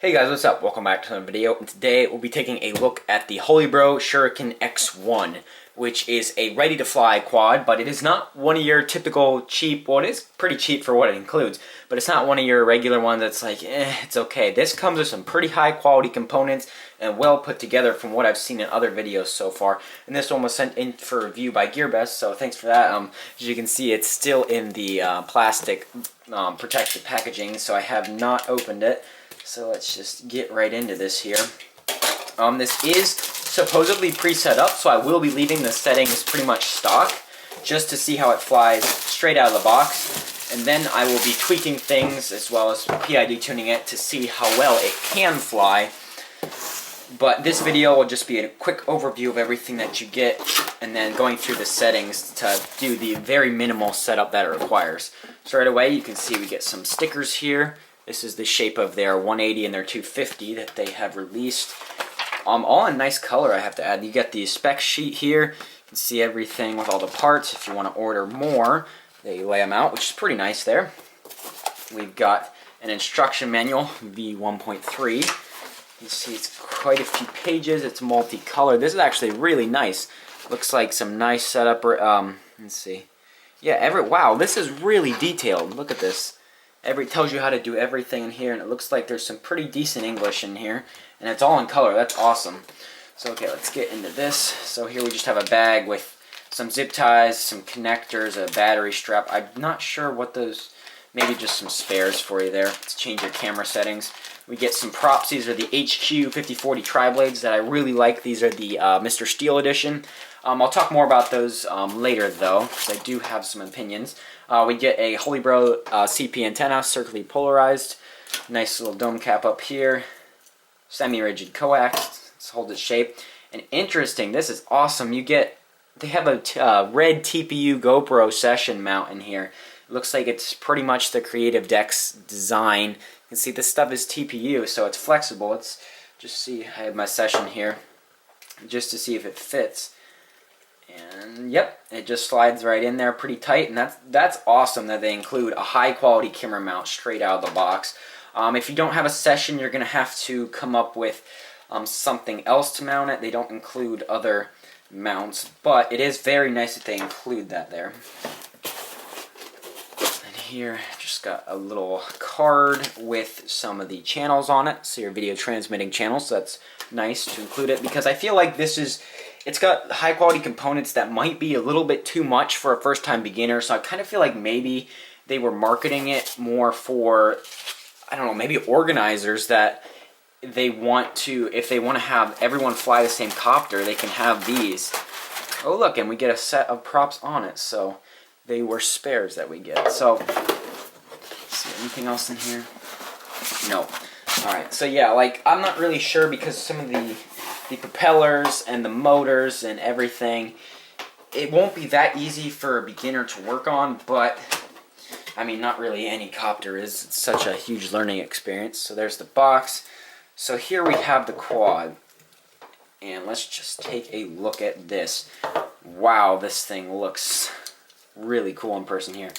Hey guys, what's up? Welcome back to another video, and today we'll be taking a look at the HolyBro Shuriken X1, which is a ready-to-fly quad, but it is not one of your typical cheap, well, it is pretty cheap for what it includes, but it's not one of your regular ones that's like, it's okay. This comes with some pretty high-quality components and well put together from what I've seen in other videos so far, and this one was sent in for review by GearBest, so thanks for that. As you can see, it's still in the plastic protected packaging, so I have not opened it. So let's just get right into this here. This is supposedly pre-set up, so I will be leaving the settings pretty much stock just to see how it flies straight out of the box. And then I will be tweaking things as well as PID tuning it to see how well it can fly. But this video will just be a quick overview of everything that you get and then going through the settings to do the very minimal setup that it requires. So right away you can see we get some stickers here. This is the shape of their 180 and their 250 that they have released. All in nice color, I have to add. You get the spec sheet here. You can see everything with all the parts. If you want to order more, they lay them out, which is pretty nice there. We've got an instruction manual, V1.3. You see it's quite a few pages. It's multicolor. This is actually really nice. Looks like some nice setup. Let's see. Yeah, wow, this is really detailed. Look at this. It tells you how to do everything in here, and it looks like there's some pretty decent English in here, and it's all in color. That's awesome. So okay, let's get into this. So here we just have a bag with some zip ties, some connectors, a battery strap. I'm not sure what those, maybe just some spares for you there to change your camera settings. We get some props. These are the HQ 5040 tri-blades that I really like. These are the Mr. Steel edition. I'll talk more about those later though, because I do have some opinions. We get a HolyBro CP antenna, circularly polarized. Nice little dome cap up here. Semi-rigid coax to hold its shape. And interesting, this is awesome. They have a red TPU GoPro session mount in here. It looks like it's pretty much the Creative Dex design. You can see this stuff is TPU, so it's flexible. Let's just see, I have my session here, just to see if it fits. And yep, it just slides right in there pretty tight, and that's awesome that they include a high quality camera mount straight out of the box. If you don't have a session, you're going to have to come up with something else to mount it. They don't include other mounts, but it is very nice that they include that there. And here, just got a little card with some of the channels on it, so your video transmitting channels, so that's nice to include it, because I feel like it's got high quality components that might be a little bit too much for a first time beginner, so I kind of feel like maybe they were marketing it more for, I don't know, maybe organizers that they want to, if they want to have everyone fly the same copter, they can have these. Oh look, and we get a set of props on it, so they were spares that we get. So, let's see, anything else in here? No. Alright, so yeah, like, I'm not really sure because some of the propellers and the motors and everything, it won't be that easy for a beginner to work on, but I mean, not really any copter is. It's such a huge learning experience. So there's the box. So here we have the quad, and let's just take a look at this. Wow, this thing looks really cool in person here.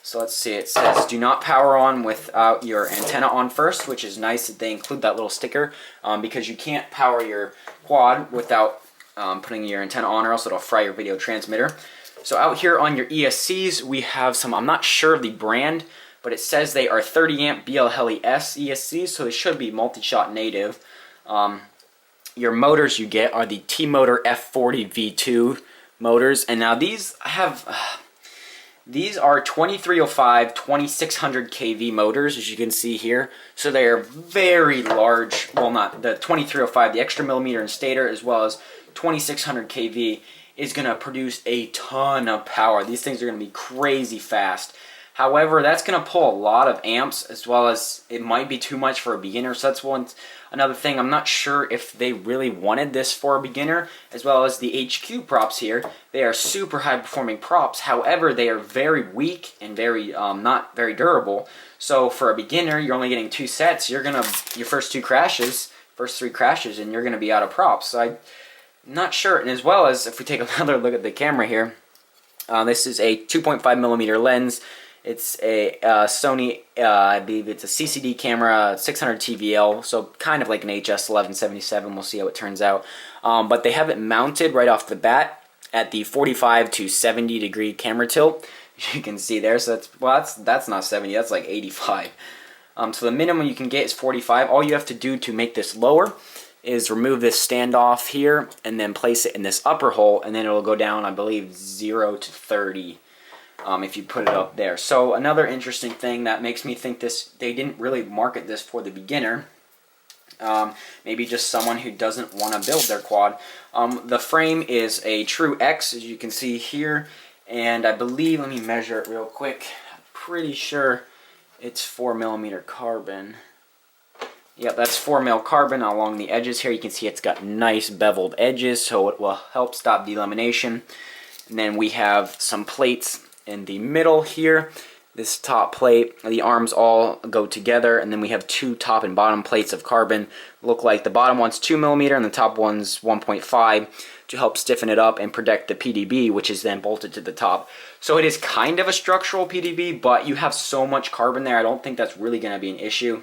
So let's see, it says do not power on without your antenna on first, which is nice that they include that little sticker, because you can't power your quad without putting your antenna on, or else it'll fry your video transmitter. So out here on your ESCs, we have some, I'm not sure of the brand, but it says they are 30 amp BLHeli S ESCs, so they should be multi-shot native. Your motors you get are the T-Motor F40 V2 motors, and now these have... These are 2305 2600 kV motors, as you can see here. So they are very large, well, not the 2305, the extra millimeter in stator, as well as 2600 kV is going to produce a ton of power. These things are going to be crazy fast. However, that's going to pull a lot of amps, as well as it might be too much for a beginner. So that's another thing. I'm not sure if they really wanted this for a beginner, as well as the HQ props here. They are super high performing props. However, they are very weak and very not very durable. So for a beginner, you're only getting 2 sets. Your first 3 crashes, and you're gonna be out of props. So I'm not sure. And as well as if we take another look at the camera here, this is a 2.5mm lens. It's a Sony, I believe it's a CCD camera, 600 TVL, so kind of like an HS 1177. We'll see how it turns out. But they have it mounted right off the bat at the 45 to 70 degree camera tilt. You can see there, so that's not 70, that's like 85. So the minimum you can get is 45. All you have to do to make this lower is remove this standoff here and then place it in this upper hole, and then it'll go down, I believe, 0 to 30 if you put it up there. So another interesting thing that makes me think they didn't really market this for the beginner. Maybe just someone who doesn't want to build their quad. The frame is a true X, as you can see here, and I believe, let me measure it real quick, I'm pretty sure it's 4mm carbon. Yep, that's 4mm carbon along the edges here. You can see it's got nice beveled edges, so it will help stop delamination. And then we have some plates in the middle here. This top plate, the arms all go together, and then we have two top and bottom plates of carbon. Look like the bottom one's 2mm and the top one's 1.5 to help stiffen it up and protect the PDB, which is then bolted to the top. So it is kind of a structural PDB, but you have so much carbon there, I don't think that's really going to be an issue.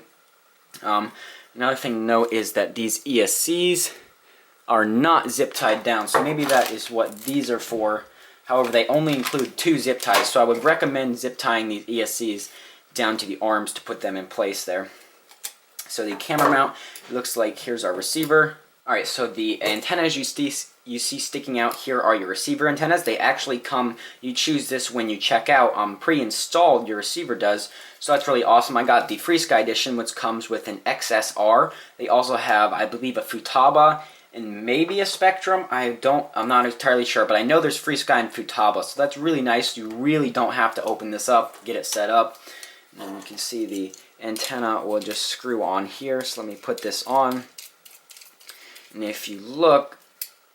Another thing to note is that these ESCs are not zip tied down, so maybe that is what these are for. However, they only include 2 zip ties, so I would recommend zip tying these ESCs down to the arms to put them in place there. So the camera mount, it looks like here's our receiver. Alright, so the antennas you see sticking out here are your receiver antennas. They actually come, you choose this when you check out, pre-installed your receiver does. So that's really awesome. I got the Free Sky Edition, which comes with an XSR. They also have, I believe, a Futaba and maybe a Spectrum. I'm not entirely sure, but I know there's Free Sky and Futaba, so that's really nice. You really don't have to open this up, get it set up. And you can see the antenna will just screw on here. So let me put this on. And if you look,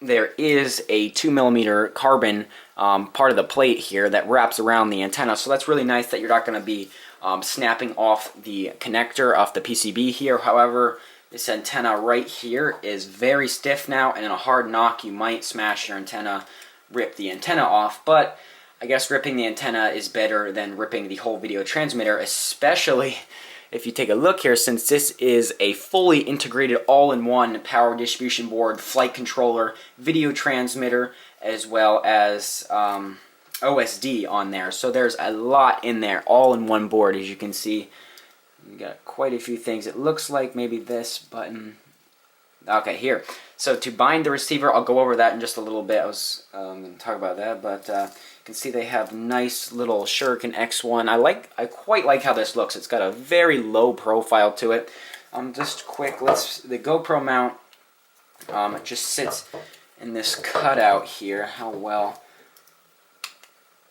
there is a 2mm carbon part of the plate here that wraps around the antenna. So that's really nice that you're not going to be snapping off the connector off the PCB here. However, this antenna right here is very stiff now, and in a hard knock you might smash your antenna, rip the antenna off. But I guess ripping the antenna is better than ripping the whole video transmitter, especially if you take a look here, since this is a fully integrated all-in-one power distribution board, flight controller, video transmitter, as well as OSD on there. So there's a lot in there, all in one board, as you can see. You got quite a few things. It looks like maybe this button. Okay, here. So to bind the receiver, I'll go over that in just a little bit. I was going to talk about that, but you can see they have nice little Shuriken X1. I quite like how this looks. It's got a very low profile to it. Just quick, the GoPro mount. It just sits in this cutout here. How well?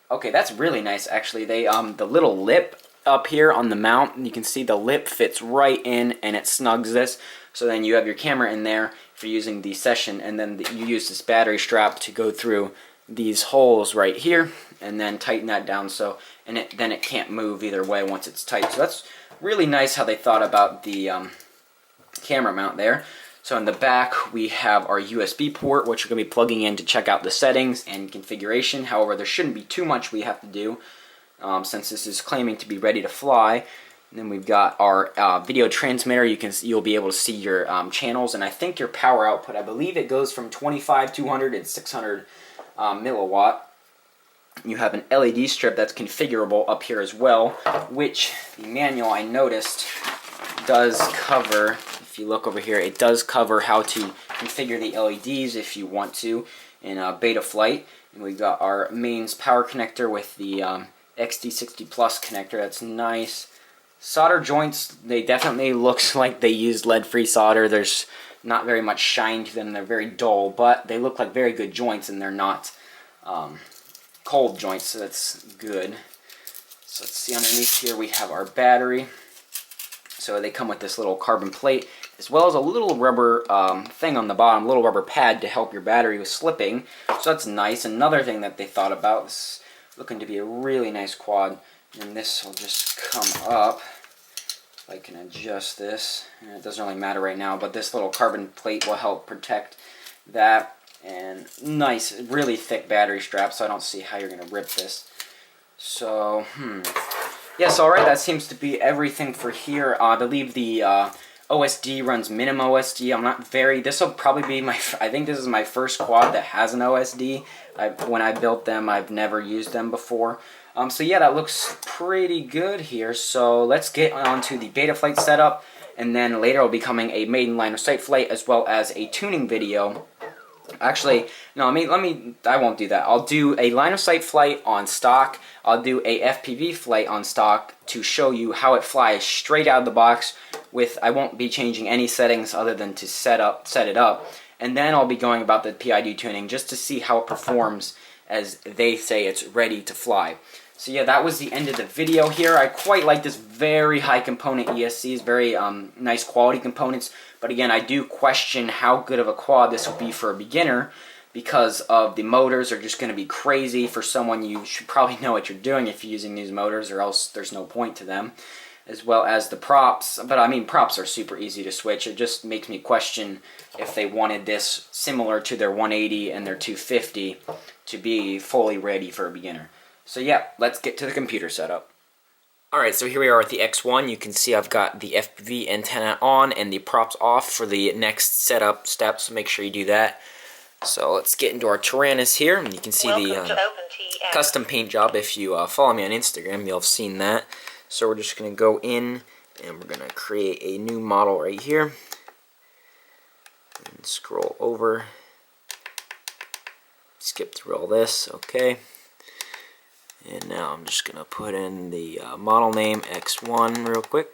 Okay, that's really nice actually. They the little lip up here on the mount, you can see the lip fits right in and it snugs this. So then you have your camera in there if you're using the session, and then you use this battery strap to go through these holes right here and then tighten that down, so then it can't move either way once it's tight. So that's really nice how they thought about the camera mount there. So in the back we have our USB port, which we're going to be plugging in to check out the settings and configuration. However, there shouldn't be too much we have to do since this is claiming to be ready to fly. And then we've got our video transmitter. You'll be able to see your channels, and I think your power output, I believe it goes from 25, 200, and 600 milliwatt. You have an LED strip that's configurable up here as well, which the manual I noticed does cover. If you look over here, it does cover how to configure the LEDs if you want to in Betaflight. And we've got our mains power connector with the XD60 Plus connector. That's nice. Solder joints, they definitely looks like they used lead-free solder. There's not very much shine to them. They're very dull, but they look like very good joints, and they're not cold joints, so that's good. So let's see, underneath here we have our battery. So they come with this little carbon plate, as well as a little rubber thing on the bottom, little rubber pad to help your battery with slipping. So that's nice. Another thing that they thought about, is looking to be a really nice quad. And this will just come up. If I can adjust this, and it doesn't really matter right now, but this little carbon plate will help protect that. And nice, really thick battery strap, so I don't see how you're going to rip this. So, Yes, alright, that seems to be everything for here. I believe the OSD runs minim OSD. I'm not very, this will probably be my, I think this is my first quad that has an OSD. When I built them, I've never used them before. So yeah, that looks pretty good here. So let's get on to the Betaflight setup, and then later will be coming a maiden line of sight flight as well as a tuning video. Actually, no, I won't do that. I'll do a line of sight flight on stock. I'll do a FPV flight on stock to show you how it flies straight out of the box with, I won't be changing any settings other than to set it up. And then I'll be going about the PID tuning just to see how it performs as they say it's ready to fly. So yeah, that was the end of the video here. I quite like this very high component ESCs, very nice quality components. But again, I do question how good of a quad this will be for a beginner, because of the motors are just going to be crazy. For someone, you should probably know what you're doing if you're using these motors, or else there's no point to them. As well as the props. But I mean, props are super easy to switch. It just makes me question if they wanted this similar to their 180 and their 250 to be fully ready for a beginner. So yeah, let's get to the computer setup. Alright, so here we are at the X1. You can see I've got the FPV antenna on and the props off for the next setup steps, so make sure you do that. So let's get into our Tyrannus here, and you can see the custom paint job. If you follow me on Instagram, you'll have seen that. So we're just going to go in, and we're going to create a new model right here. And scroll over. Skip through all this, okay. And now I'm just going to put in the model name X1 real quick.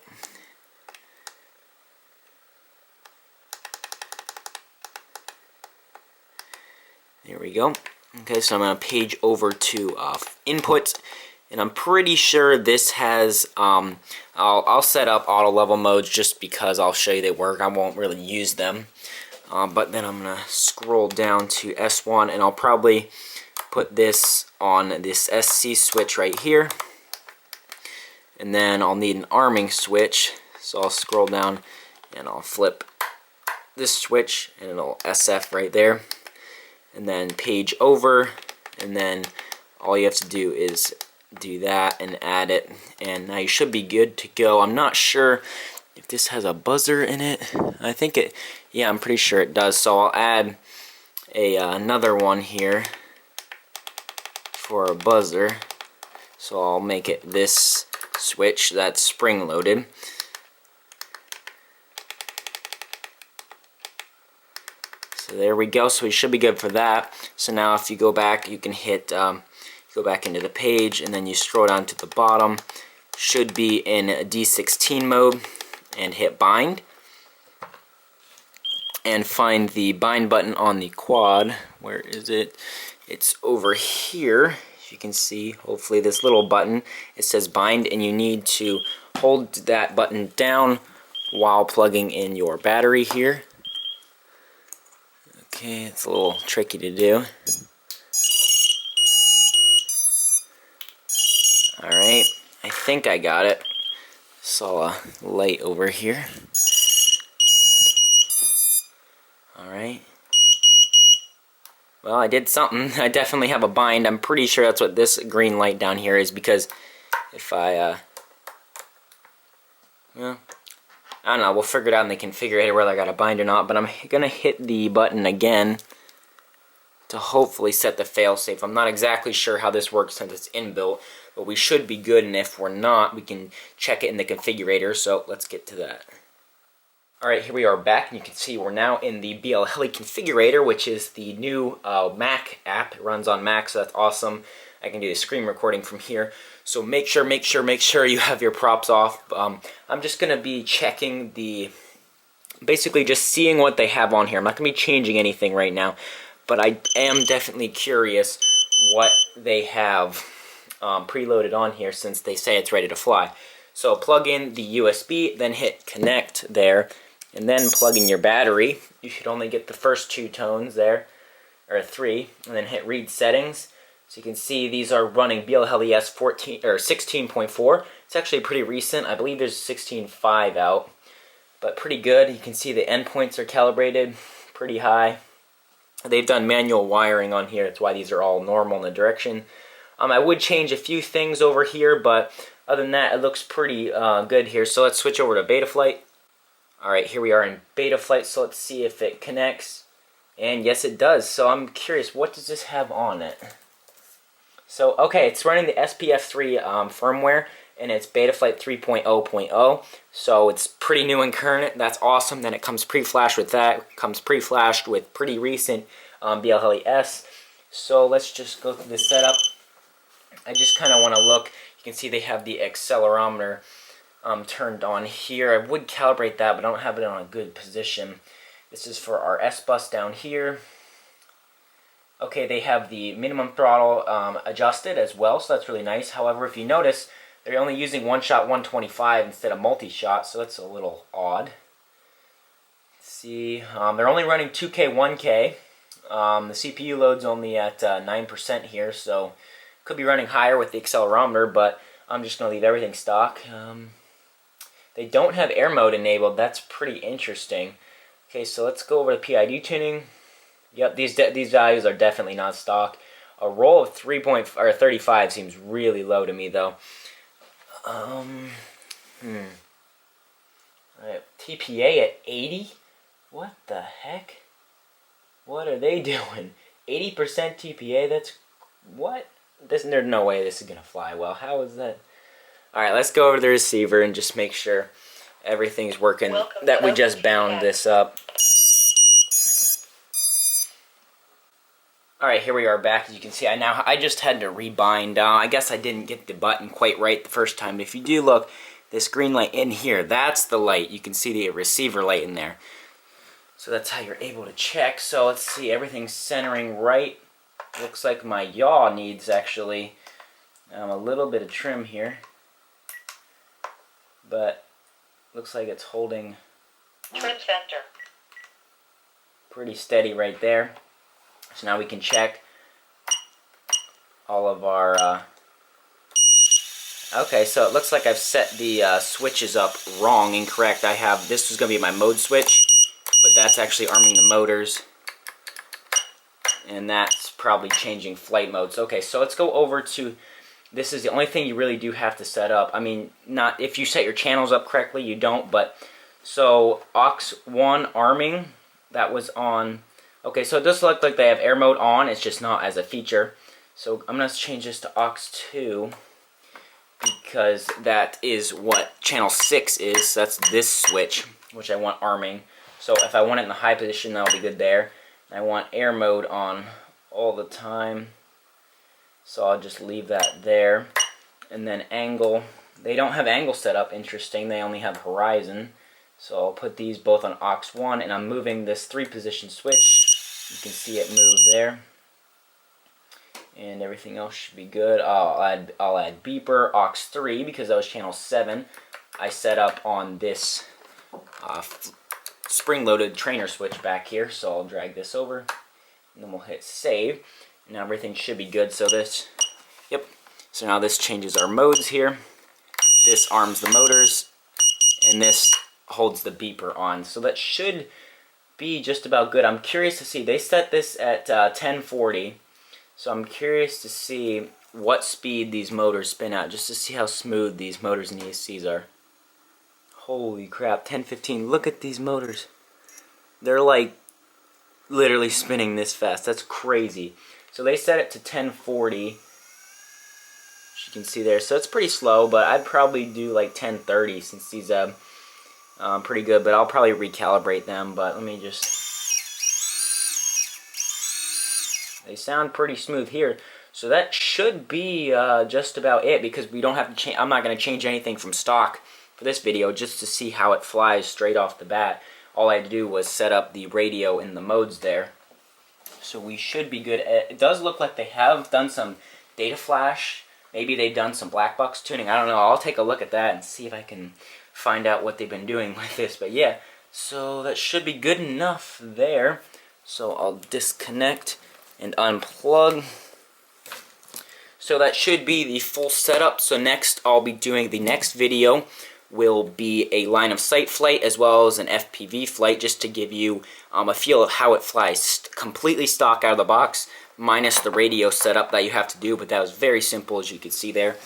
There we go. Okay, so I'm going to page over to inputs, and I'm pretty sure this has, I'll set up auto level modes just because I'll show you they work. I won't really use them. But then I'm going to scroll down to S1, and I'll probably put this on this SC switch right here, and then I'll need an arming switch, so I'll scroll down and I'll flip this switch and it'll SF right there, and then page over, and then all you have to do is do that and add it, and now you should be good to go. I'm not sure if this has a buzzer in it. I think it, yeah, I'm pretty sure it does, so I'll add another one here for a buzzer. So I'll make it this switch that's spring loaded. So there we go. So we should be good for that. So now if you go back, you can hit go back into the page, and then you scroll down to the bottom. Should be in D16 mode, and hit bind. And find the bind button on the quad. Where is it? It's over here. As you can see, hopefully this little button, it says bind, and you need to hold that button down while plugging in your battery here. Okay, it's a little tricky to do. Alright, I think I got it. Saw a light over here. Alright. Well, I did something. I definitely have a bind. I'm pretty sure that's what this green light down here is, because if I, well, I don't know, we'll figure it out in the configurator whether I got a bind or not, but I'm going to hit the button again to hopefully set the failsafe. I'm not exactly sure how this works since it's inbuilt, but we should be good, and if we're not, we can check it in the configurator, so let's get to that. Alright, here we are back, and you can see we're now in the BL Heli configurator, which is the new Mac app. It runs on Mac, so that's awesome. I can do the screen recording from here. So make sure you have your props off. I'm just going to be checking basically just seeing what they have on here. I'm not going to be changing anything right now, but I am definitely curious what they have preloaded on here, since they say it's ready to fly. So plug in the USB, then hit connect there, and then plug in your battery. You should only get the first 2 tones there, or 3, and then hit read settings. So you can see these are running BLHeli 14 or 16.4. It's actually pretty recent. I believe there's 16.5 out, but pretty good. You can see the endpoints are calibrated pretty high. They've done manual wiring on here. That's why these are all normal in the direction. I would change a few things over here, but other than that, it looks pretty good here. So let's switch over to Betaflight. Alright, here we are in Betaflight, so let's see if it connects. And yes, it does. So I'm curious, what does this have on it? So, okay, it's running the SPF3 firmware, and it's Betaflight 3.0.0. So it's pretty new and current. That's awesome. Then it comes pre-flashed with that. It comes pre-flashed with pretty recent BLHeli-S. So let's just go through the setup. I just kind of want to look. You can see they have the accelerometer turned on here. I would calibrate that, but I don't have it on a good position. This is for our S-bus down here. Okay, they have the minimum throttle adjusted as well, so that's really nice. However, if you notice, they're only using one-shot 125 instead of multi-shot, so that's a little odd. Let's see, they're only running 2K, 1K. The CPU load's only at 9% here, so could be running higher with the accelerometer, but I'm just going to leave everything stock. They don't have air mode enabled. That's pretty interesting. Okay, so let's go over to PID tuning. Yep, these values are definitely not stock. A roll of 35 seems really low to me, though. Alright, TPA at 80? What the heck? What are they doing? 80% TPA? That's... what? There's no way this is going to fly well. How is that? Alright, let's go over to the receiver and just make sure everything's working. That we just bound this up. Alright, here we are back. As you can see, I just had to rebind. I guess I didn't get the button quite right the first time. But if you do look, this green light in here, that's the light. You can see the receiver light in there. So that's how you're able to check. So let's see, everything's centering right. Looks like my yaw needs actually a little bit of trim here. But looks like it's holding trim center pretty steady right there. So now we can check all of our... okay, so it looks like I've set the switches up wrong, incorrect. This was going to be my mode switch, but that's actually arming the motors. And that's probably changing flight modes. Okay, so let's go over to... this is the only thing you really do have to set up. I mean, not if you set your channels up correctly, you don't, but... so, aux 1 arming, that was on... okay, so it does look like they have air mode on, it's just not as a feature. So I'm going to change this to aux 2, because that is what channel 6 is. That's this switch, which I want arming. So if I want it in the high position, that'll be good there. I want air mode on all the time, so I'll just leave that there. And then angle, they don't have angle set up, interesting, they only have horizon. So I'll put these both on aux 1, and I'm moving this 3-position switch. You can see it move there. And everything else should be good. I'll add beeper, aux 3, because that was channel 7. I set up on this spring-loaded trainer switch back here, so I'll drag this over, and then we'll hit save. Now everything should be good. So this, yep. So now this changes our modes here. This arms the motors, and this holds the beeper on. So that should be just about good. I'm curious to see. They set this at 1040, so I'm curious to see what speed these motors spin at, just to see how smooth these motors and ESCs are. Holy crap, 1015. Look at these motors. They're like literally spinning this fast. That's crazy. So they set it to 1040, as you can see there. So it's pretty slow, but I'd probably do like 1030 since these pretty good, but I'll probably recalibrate them. But let me just... they sound pretty smooth here. So that should be just about it, because we don't have to change. I'm not going to change anything from stock for this video, just to see how it flies straight off the bat. All I had to do was set up the radio in the modes there. So we should be good. It does look like they have done some data flash. Maybe they've done some black box tuning. I don't know. I'll take a look at that and see if I can find out what they've been doing with this. But yeah, so that should be good enough there. So I'll disconnect and unplug. So that should be the full setup. So next I'll be doing the next video will be a line of sight flight as well as an FPV flight, just to give you a feel of how it flies. Completely stock out of the box, minus the radio setup that you have to do, but that was very simple, as you can see there.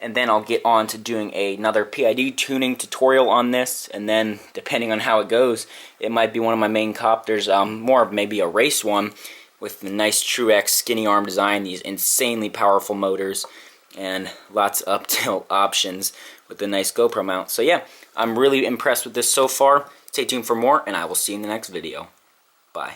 and then I'll get on to doing another PID tuning tutorial on this, and then depending on how it goes, it might be one of my main copters, more of maybe a race one with the nice Truex skinny arm design, these insanely powerful motors, and lots of up tilt options with the nice GoPro mount. So yeah, I'm really impressed with this so far. Stay tuned for more, and I will see you in the next video. Bye.